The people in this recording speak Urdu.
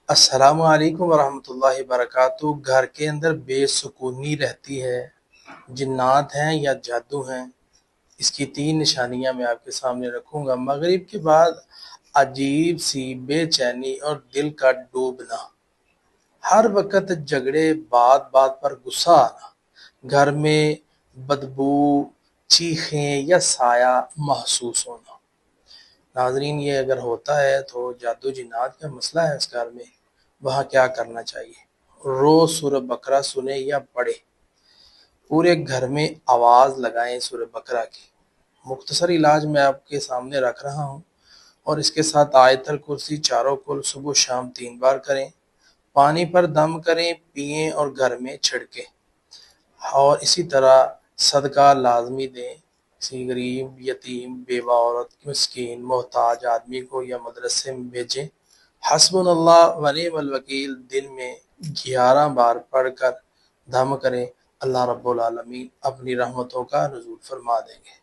السلام علیکم ورحمۃ اللہ وبرکاتہ۔ گھر کے اندر بے سکونی رہتی ہے، جنات ہیں یا جادو ہیں؟ اس کی 3 نشانیاں میں آپ کے سامنے رکھوں گا۔ مغرب کے بعد عجیب سی بے چینی اور دل کا ڈوبنا، ہر وقت جھگڑے، بات بات پر غصہ آنا، گھر میں بدبو، چیخیں یا سایہ محسوس ہونا۔ ناظرین، یہ اگر ہوتا ہے تو جادو جنات کا مسئلہ ہے اس گھر میں۔ وہاں کیا کرنا چاہیے؟ روز سورہ بقرہ سنیں یا پڑھیں، پورے گھر میں آواز لگائیں سورہ بقرہ کی۔ مختصر علاج میں آپ کے سامنے رکھ رہا ہوں، اور اس کے ساتھ آیت الکرسی چاروں کل صبح و شام 3 بار کریں، پانی پر دم کریں، پئیں اور گھر میں چھڑکیں۔ اور اسی طرح صدقہ لازمی دیں، کسی غریب، یتیم، بیوہ عورت، مسکین، محتاج آدمی کو یا مدرسے میں بھیجیں۔ حسبنا اللہ و نعم الوکیل دن میں 11 بار پڑھ کر دم کریں، اللہ رب العالمین اپنی رحمتوں کا نزول فرما دیں گے۔